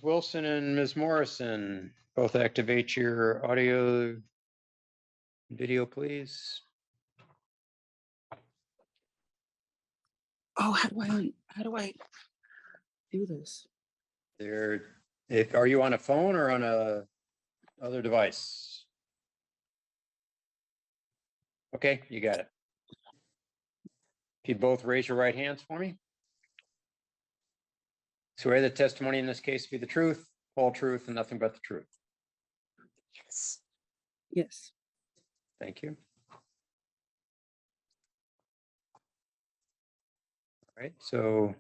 Ms. Wilson and Ms. Morrison, both activate your audio video, please. Oh, how do I do this? Are you on a phone or on a other device? Okay, you got it. If you both raise your right hands for me. Swear the testimony in this case to be the truth, whole truth, and nothing but the truth. Yes. Yes. Thank you. All right, so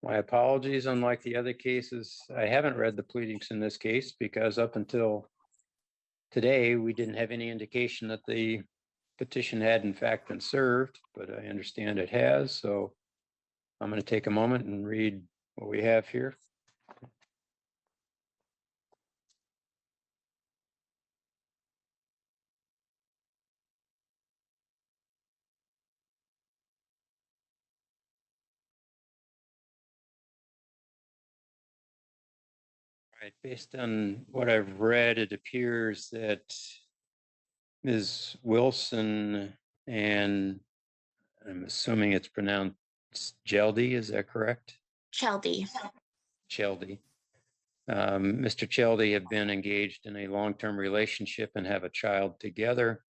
my apologies. Unlike the other cases, I haven't read the pleadings in this case because up until today, we didn't have any indication that the petition had in fact been served, but I understand it has. So I'm going to take a moment and read what we have here. Right, based on what I've read, it appears that Ms. Wilson, and I'm assuming it's pronounced Geldy, is that correct? Cheldy. Cheldy. Mr. Cheldy have been engaged in a long-term relationship and have a child together.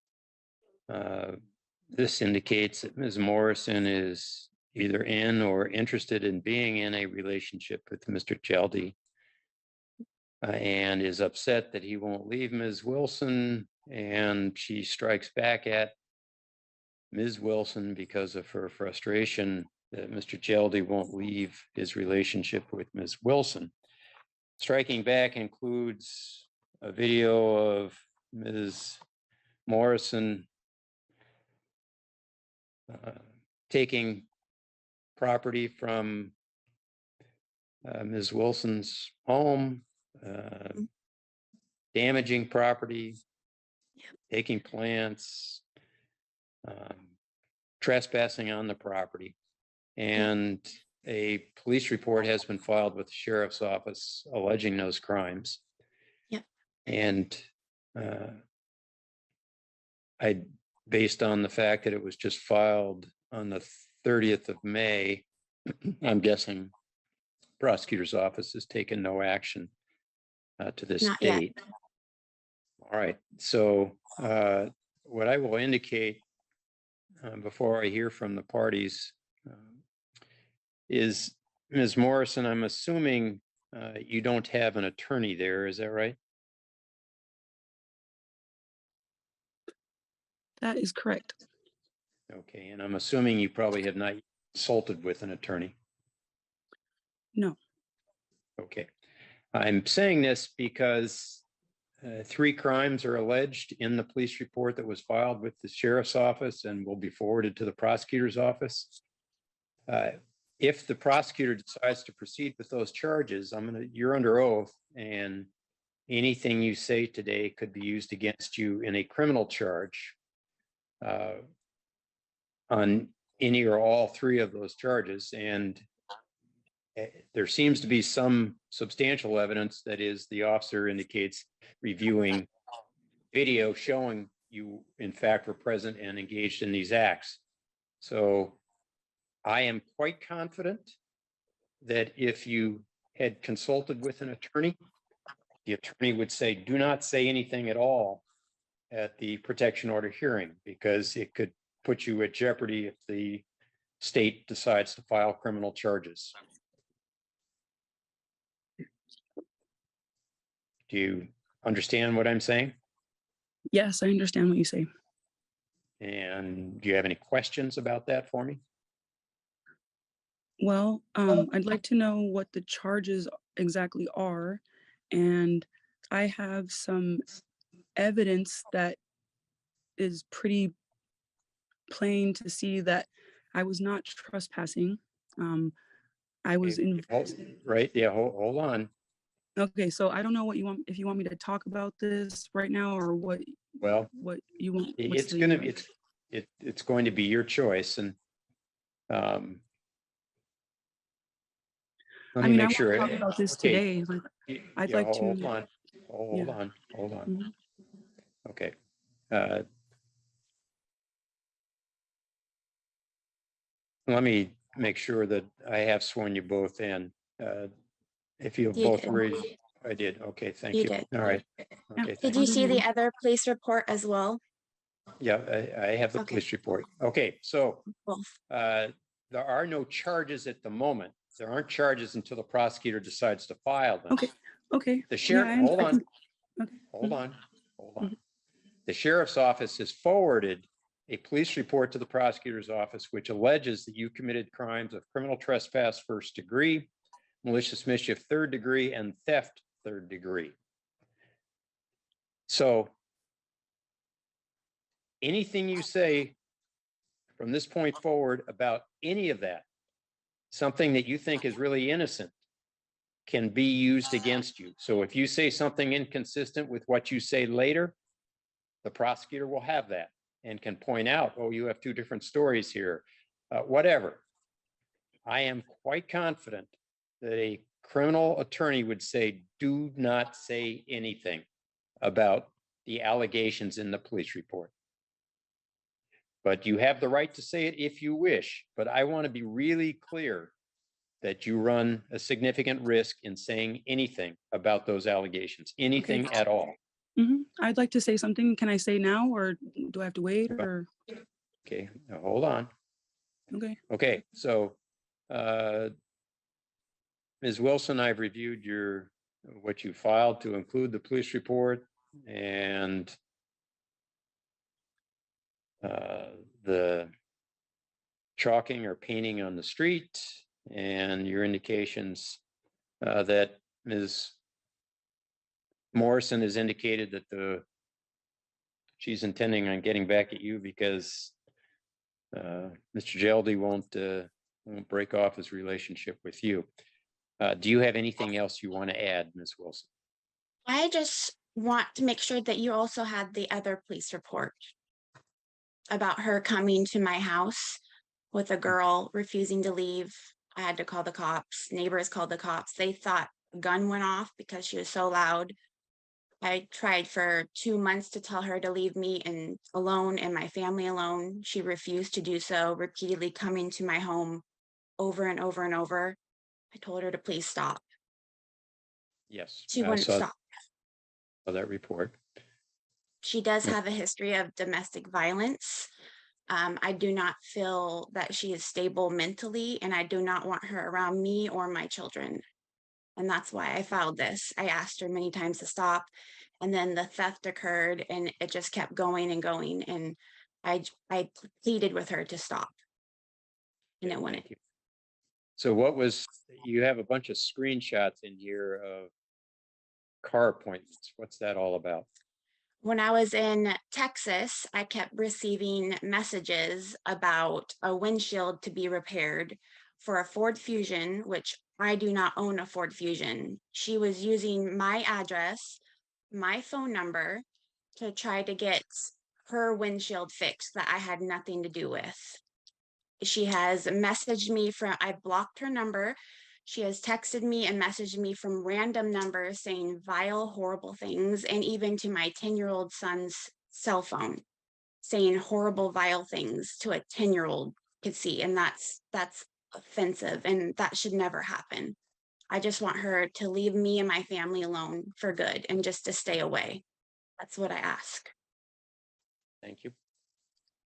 This indicates that Ms. Morrison is either in or interested in being in a relationship with Mr. Cheldy. And is upset that he won't leave Ms. Wilson, and she strikes back at Ms. Wilson because of her frustration that Mr. Cheldy won't leave his relationship with Ms. Wilson. Striking back includes a video of Ms. Morrison taking property from Ms. Wilson's home, damaging property, taking plants, trespassing on the property. And a police report has been filed with the sheriff's office alleging those crimes. Yep. And based on the fact that it was just filed on the 30th of May, I'm guessing prosecutor's office has taken no action to this Not yet. date. All right. So what I will indicate before I hear from the parties is, Ms. Morrison, I'm assuming you don't have an attorney there. Is that right? That is correct. Okay. And I'm assuming you probably have not consulted with an attorney. No. Okay. I'm saying this because 3 crimes are alleged in the police report that was filed with the sheriff's office and will be forwarded to the prosecutor's office. If the prosecutor decides to proceed with those charges, you're under oath, and anything you say today could be used against you in a criminal charge on any or all 3 of those charges. And there seems to be some substantial evidence, that is, the officer indicates reviewing video showing you in fact were present and engaged in these acts. So I am quite confident that if you had consulted with an attorney, the attorney would say, do not say anything at all at the protection order hearing, because it could put you at jeopardy if the state decides to file criminal charges. Do you understand what I'm saying? Yes, I understand what you say. And do you have any questions about that for me? Well, I'd like to know what the charges exactly are, and I have some evidence that is pretty plain to see that I was not trespassing. I was in. Right. Yeah. Hold on. Okay, so I don't know what you want, if you want me to talk about this right now, or what. Well, what you want. It's going to be your choice, and Let I me mean, I make want sure. to talk about this Okay, today. Like, I'd yeah, like hold to, on, hold yeah. on, hold on. Mhm. Okay. Uh, Let me make sure that I have sworn you both in. If you You both did. raised, I did. Okay, thank You you. did. All right. Yeah. Okay, Did thank you you. see the other police report as well? Yeah, I have the Okay. police report. Okay, so Both. there are no charges at the moment. There aren't charges until the prosecutor decides to file them. Okay. Okay. The Yeah, sheriff, hold I on, can, okay. hold Mhm. on, hold on. The sheriff's office has forwarded a police report to the prosecutor's office, which alleges that you committed crimes of criminal trespass first degree, malicious mischief third degree, and theft third degree. So anything you say from this point forward about any of that, something that you think is really innocent, can be used against you. So if you say something inconsistent with what you say later, the prosecutor will have that and can point out, oh, you have two different stories here, whatever. I am quite confident that a criminal attorney would say, do not say anything about the allegations in the police report. But you have the right to say it if you wish. But I want to be really clear that you run a significant risk in saying anything about those allegations, anything at all. I'd like to say something. Can I say now, or do I have to wait, or? Okay, now hold on. Okay. Okay, so Ms. Wilson, I've reviewed what you filed to include the police report and the chalking or painting on the street and your indications that Ms. Morrison has indicated that she's intending on getting back at you because Mr. Geldy won't break off his relationship with you. Do you have anything else you want to add, Ms. Wilson? I just want to make sure that you also had the other police report about her coming to my house with a girl refusing to leave. I had to call the cops. Neighbors called the cops. They thought a gun went off because she was so loud. I tried for 2 months to tell her to leave me alone and my family alone. She refused to do so, repeatedly coming to my home over and over and over. I told her to please stop. Yes, She I wouldn't saw stop. that report. She does have a history of domestic violence. I do not feel that she is stable mentally, and I do not want her around me or my children. And that's why I filed this. I asked her many times to stop, and then the theft occurred, and it just kept going and going. And I pleaded with her to stop, and Okay, it wouldn't. thank you. So you have a bunch of screenshots in here of car appointments. What's that all about? When I was in Texas, I kept receiving messages about a windshield to be repaired for a Ford Fusion, which I do not own a Ford Fusion. She was using my address, my phone number to try to get her windshield fixed that I had nothing to do with. She has messaged me from, I blocked her number. She has texted me and messaged me from random numbers saying vile, horrible things, and even to my 10-year-old son's cell phone, saying horrible, vile things to a 10-year-old could see. And that's offensive, and that should never happen. I just want her to leave me and my family alone for good and just to stay away. That's what I ask. Thank you.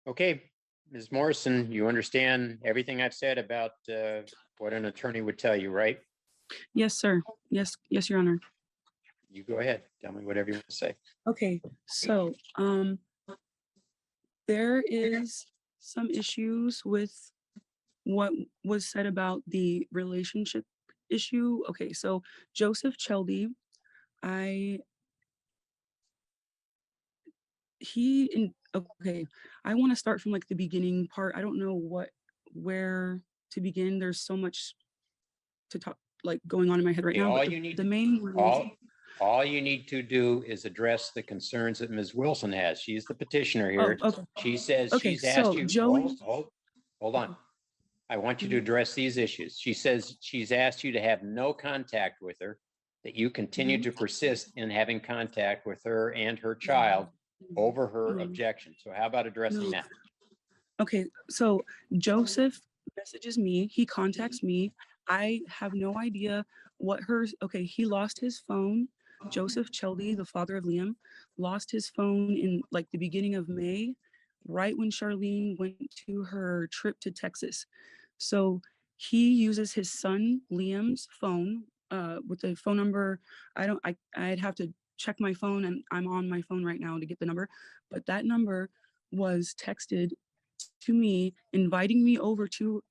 Okay, Ms. Morrison, you understand everything I've said about what an attorney would tell you, right? Yes, sir. Yes, Your Honor. You go ahead. Tell me whatever you want to say. Okay, so there is some issues with what was said about the relationship issue. Okay, so Joseph Cheldy, I he in okay, I want to start from like the beginning part. I don't know where to begin. There's so much to talk like going on in my head right Okay, now. But the main one is all you need to do is address the concerns that Ms. Wilson has. She's the petitioner oh, here. okay. She says Okay, she's asked so you, Joey, hold on. I want you to address these issues. She says she's asked you to have no contact with her, that you continue to persist in having contact with her and her child over her No. objection. So how about addressing No. that? Okay, so Joseph messages me, he contacts me. I have no idea what okay, he lost his phone. Joseph Cheldy, the father of Liam, lost his phone in like the beginning of May, right when Charlene went to her trip to Texas. So he uses his son Liam's phone with the phone number. I'd have to check my phone, and I'm on my phone right now to get the number, but that number was texted to me, inviting me over to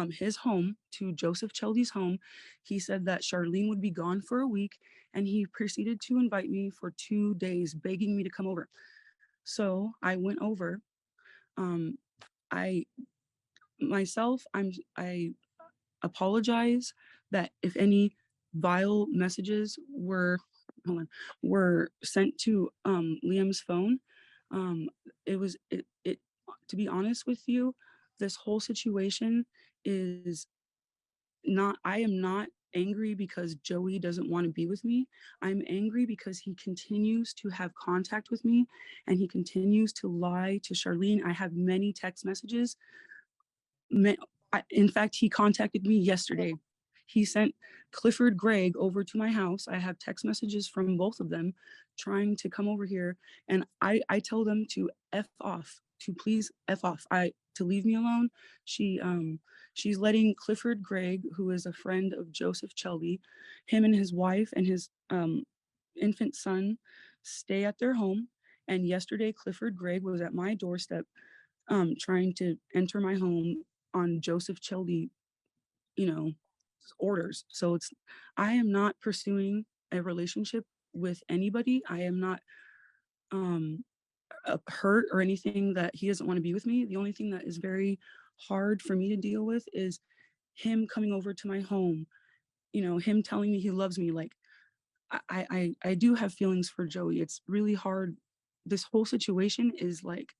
his home, to Joseph Cheldy's home. He said that Charlene would be gone for a week, and he proceeded to invite me for 2 days, begging me to come over. So I went over. Um, I myself, I apologize that if any vile messages were sent to Liam's phone. Um, it to be honest with you, this whole situation is not, I am not angry because Joey doesn't want to be with me. I'm angry because he continues to have contact with me and he continues to lie to Charlene. I have many text messages. In fact, he contacted me yesterday. He sent Clifford Gregg over to my house. I have text messages from both of them trying to come over here. And I tell them to F off, to please F off. To leave me alone. She's letting Clifford Gregg, who is a friend of Joseph Chelby, him and his wife and his infant son stay at their home. And yesterday, Clifford Gregg was at my doorstep trying to enter my home on Joseph Cheldy, you know, orders. So I am not pursuing a relationship with anybody. I am not um hurt or anything that he doesn't want to be with me. The only thing that is very hard for me to deal with is him coming over to my home, him telling me he loves me. Like I do have feelings for Joey. It's really hard. This whole situation is like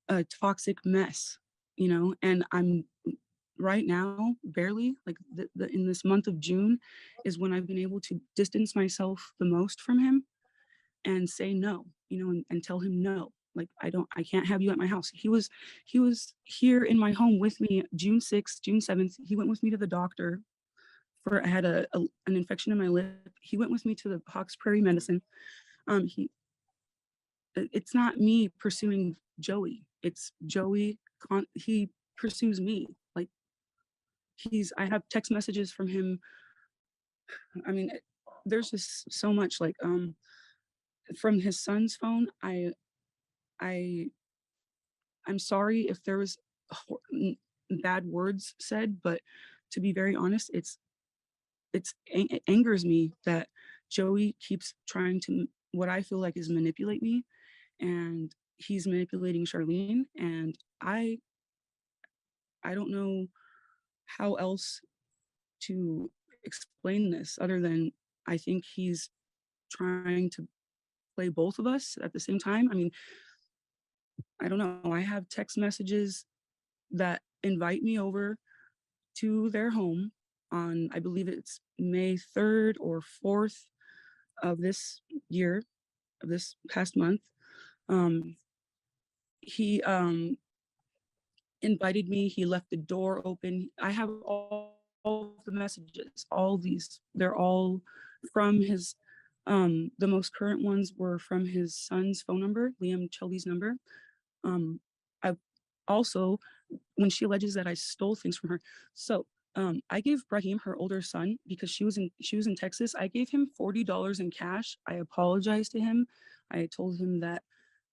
a toxic mess, and I'm right now barely like in this month of June is when I've been able to distance myself the most from him and say no, and tell him no. Like I can't have you at my house. He was here in my home with me June 6th, June 7th. He went with me to the doctor for I had an infection in my lip. He went with me to the Hawks Prairie Medicine. It's not me pursuing Joey. It's Joey. He pursues me. Like I have text messages from him. I mean, there's just so much like from his son's phone. I I'm sorry if there was bad words said, but to be very honest, it angers me that Joey keeps trying to what I feel like is manipulate me, and he's manipulating Charlene, and I don't know how else to explain this other than I think he's trying to play both of us at the same time. I mean, I don't know. I have text messages that invite me over to their home on, I believe it's May 3rd or 4th of this year, of this past month. He invited me. He left the door open. I have all the messages, all these, they're all from his, the most current ones were from his son's phone number, Liam Cheldy's number. I also, when she alleges that I stole things from her. So I gave Brahim, her older son, because she was in Texas. I gave him $40 in cash. I apologized to him. I told him that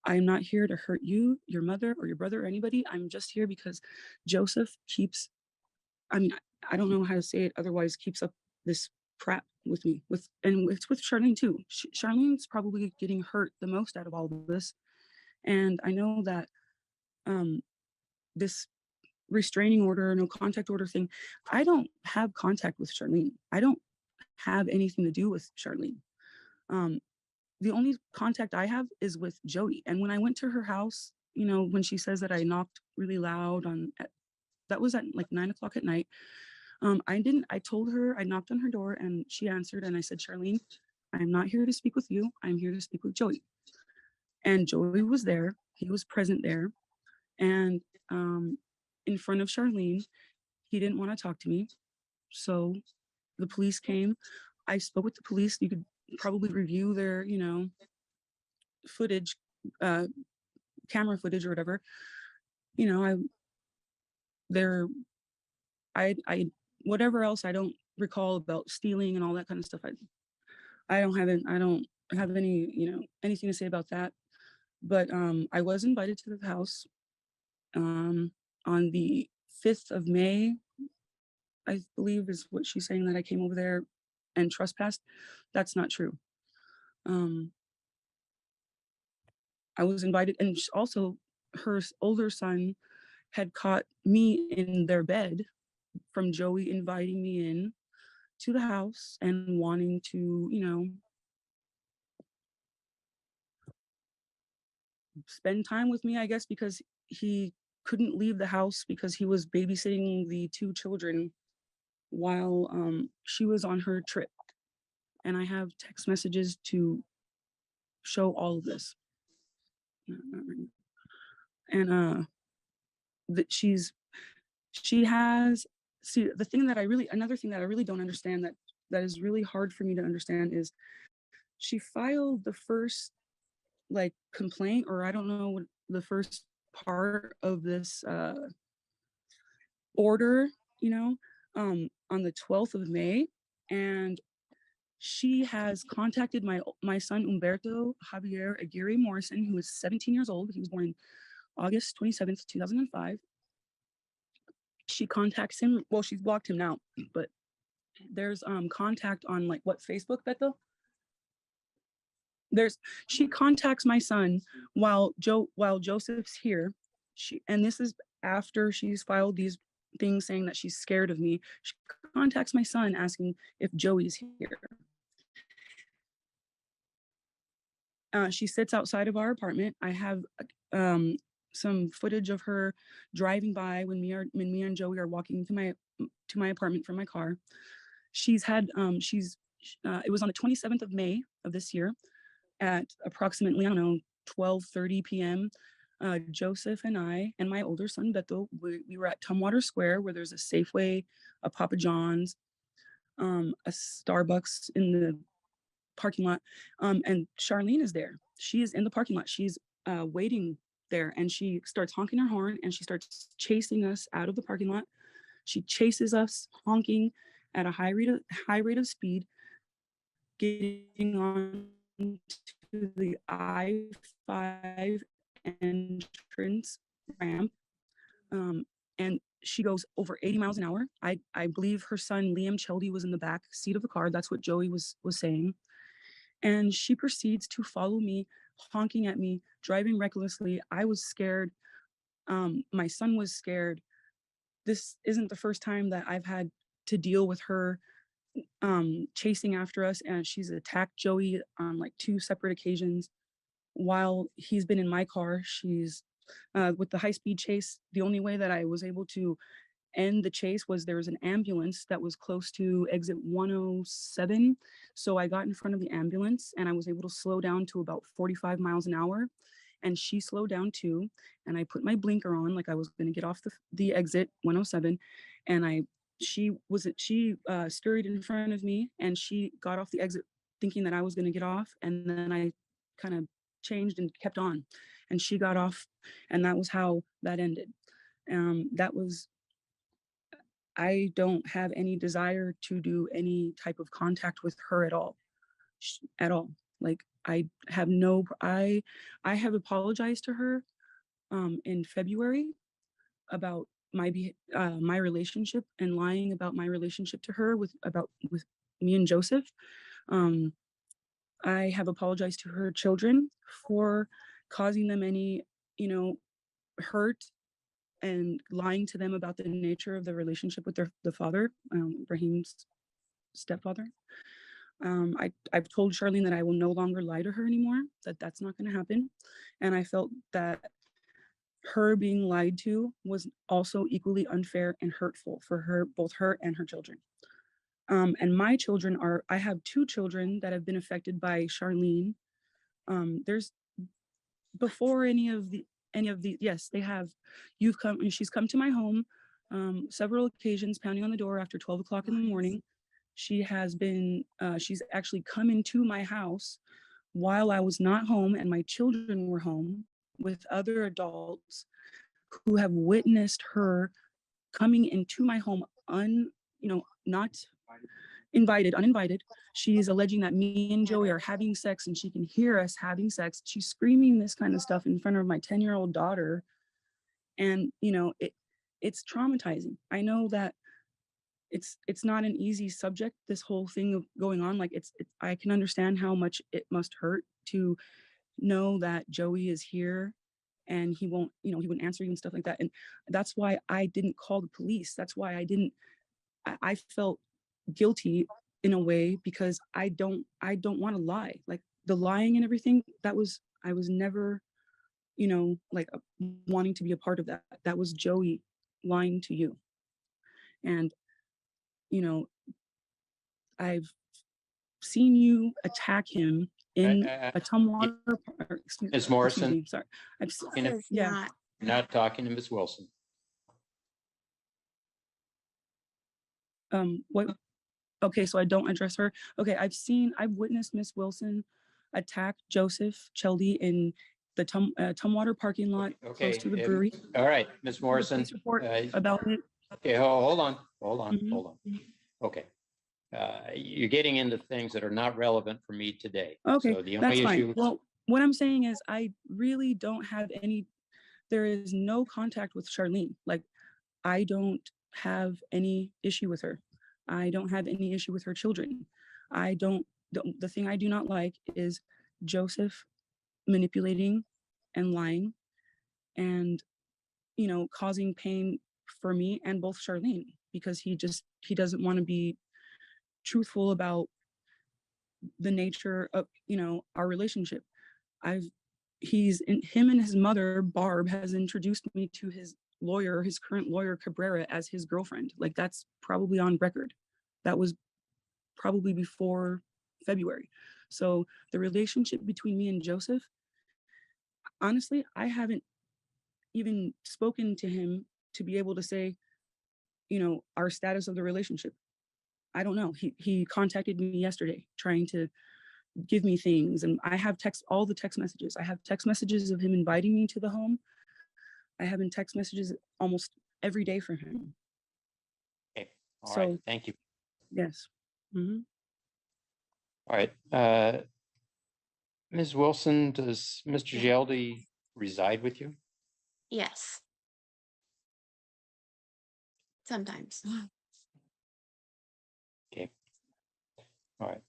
I'm not here to hurt you, your mother, or your brother, or anybody. I'm just here because Joseph keeps, I mean, I don't know how to say it otherwise, keeps up this crap with me. And it's with Charlene too. Charlene's probably getting hurt the most out of all of this. And I know that this restraining order, no contact order thing, I don't have contact with Charlene. I don't have anything to do with Charlene. Um, the only contact I have is with Joey. And when I went to her house, when she says that I knocked really loud that was at like 9 o'clock at night. I told her, I knocked on her door and she answered, and I said, Charlene, I'm not here to speak with you. I'm here to speak with Joey. And Joey was there. He was present there. And in front of Charlene, he didn't want to talk to me. So the police came. I spoke with the police. You could probably review their, footage, camera footage or whatever. I whatever else I don't recall about stealing and all that kind of stuff. I don't have any, anything to say about that. But I was invited to the house on the 5th of May, I believe is what she's saying, that I came over there and trespassed. That's not true. I was invited, and also her older son had caught me in their bed from Joey inviting me in to the house and wanting to, spend time with me, I guess, because he couldn't leave the house because he was babysitting the 2 children while she was on her trip. And I have text messages to show all of this. And that she has, see, another thing that I really don't understand, that is really hard for me to understand, is she filed the first like complaint, or I don't know what the first part of this order, on the 12th of May. And she has contacted my son Umberto Javier Aguirre Morrison, who is 17 years old. He was born August 27th, 2005. She contacts him. Well, she's blocked him now, but there's contact on like what, Facebook, Beto? She contacts my son while Joseph's here. And this is after she's filed these things saying that she's scared of me. She contacts my son asking if Joey's here. She sits outside of our apartment. I have some footage of her driving by when me and Joey are walking to my apartment from my car. It was on the 27th of May of this year at approximately, I don't know, 12:30 p.m. Joseph and I and my older son Beto, we were at Tumwater Square, where there's a Safeway, a Papa John's, a Starbucks in the parking lot. And Charlene is there. She is in the parking lot. She's waiting there, and she starts honking her horn, and she starts chasing us out of the parking lot. She chases us honking at a high rate of speed, getting on to the I-5 entrance ramp. And she goes over 80 miles an hour. I believe her son Liam Cheldy was in the back seat of the car. That's what Joey was saying. And she proceeds to follow me, honking at me, driving recklessly. I was scared. My son was scared. This isn't the first time that I've had to deal with her chasing after us, and she's attacked Joey on like 2 separate occasions while he's been in my car. She's with the high-speed chase, the only way that I was able to end the chase was there was an ambulance that was close to exit 107. So I got in front of the ambulance and I was able to slow down to about 45 miles an hour. And she slowed down too. And I put my blinker on like I was going to get off the exit 107. And she scurried in front of me, and she got off the exit thinking that I was going to get off. And then I kind of changed and kept on. And she got off, and that was how that ended. I don't have any desire to do any type of contact with her at all. Like I have apologized to her in February about my relationship and lying about my relationship to her with me and Joseph. I have apologized to her children for causing them any, hurt, and lying to them about the nature of the relationship with the father, Raheem's stepfather. I've told Charlene that I will no longer lie to her anymore, that's not going to happen. And I felt that her being lied to was also equally unfair and hurtful for her, both her and her children. And my children are, I have two children that have been affected by Charlene. There's before any of the, yes, they have. You've come, and she's come to my home several occasions, pounding on the door after 12 o'clock in the morning. She has been, she's actually come into my house while I was not home and my children were home with other adults who have witnessed her coming into my home not uninvited. She's alleging that me and Joey are having sex and she can hear us having sex. She's screaming this kind of stuff in front of my 10-year-old daughter. And, it's traumatizing. I know that it's not an easy subject, this whole thing of going on. Like I can understand how much it must hurt to know that Joey is here and he wouldn't answer you and stuff like that. And that's why I didn't call the police. That's why I felt guilty in a way, because I don't want to lie. Like the lying and everything, I was never, like wanting to be a part of that. That was Joey lying to you. And, I've seen you attack him in a Tumwater, Ms. Morrison, excuse me, sorry. This is Yeah. not, not talking to Ms. Wilson. What? Okay, so I don't address her. Okay, I've witnessed Miss Wilson attack Joseph Cheldy in the Tumwater parking lot Okay. close to the brewery. All right, Ms. The Morrison. police report about it. Okay, hold on. Mhm. Okay. You're getting into things that are not relevant for me today. Okay, So the that's only fine. issue, Well, what I'm saying is I really don't have there is no contact with Charlene. Like I don't have any issue with her. I don't have any issue with her children. I don't, the thing I do not like is Joseph manipulating and lying and, causing pain for me and both Charlene, because he doesn't want to be truthful about the nature of, our relationship. I've, him and his mother, Barb, has introduced me to his lawyer, his current lawyer, Cabrera, as his girlfriend. Like that's probably on record. That was probably before February. So the relationship between me and Joseph, honestly, I haven't even spoken to him to be able to say, our status of the relationship. I don't know. He contacted me yesterday trying to give me things, and I have all the text messages. I have text messages of him inviting me to the home. I have in text messages almost every day from him. okay. All So, right, thank you. yes. Mhm. All right. Ms. Wilson, does Mr. Yeah. Geldy reside with you? yes. Sometimes. Okay. All right.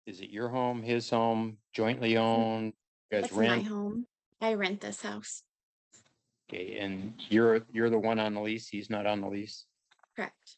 Is it your home, his home, jointly owned? You guys It's my rent? home. I rent this house. Okay, and you're the one on the lease. He's not on the lease. Correct.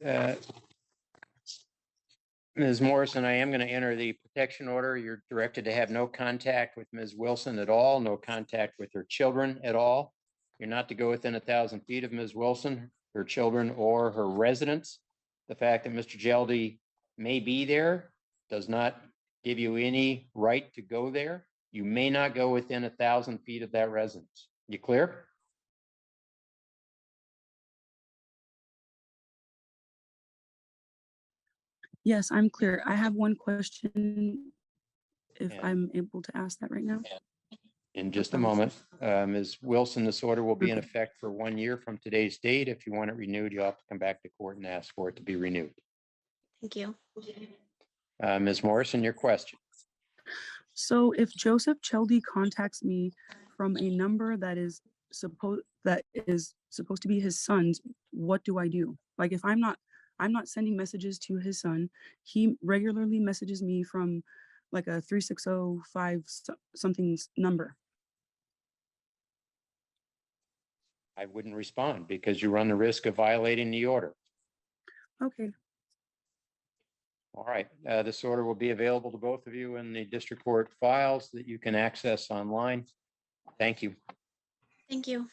Uh, Ms. Morrison, I am going to enter the protection order. You're directed to have no contact with Ms. Wilson at all, no contact with her children at all. You're not to go within 1,000 feet of Ms. Wilson, her children, or her residence. The fact that Mr. Geldy may be there does not give you any right to go there. You may not go within 1,000 feet of that residence. You clear? Yes, I'm clear. I have one question, if And- I'm able to ask that right now. In just a moment, Ms. Wilson, this order will be in Okay. effect for 1 year from today's date. If you want it renewed, you'll have to come back to court and ask for it to be renewed. Thank you. Ms. Morrison, your question. So if Joseph Cheldy contacts me from a number that is supposed to be his son's, what do I do? Like if I'm not sending messages to his son, he regularly messages me from like a 3605 something's number. I wouldn't respond because you run the risk of violating the order. Okay, All right, this order will be available to both of you in the district court files that you can access online. Thank you. Thank you.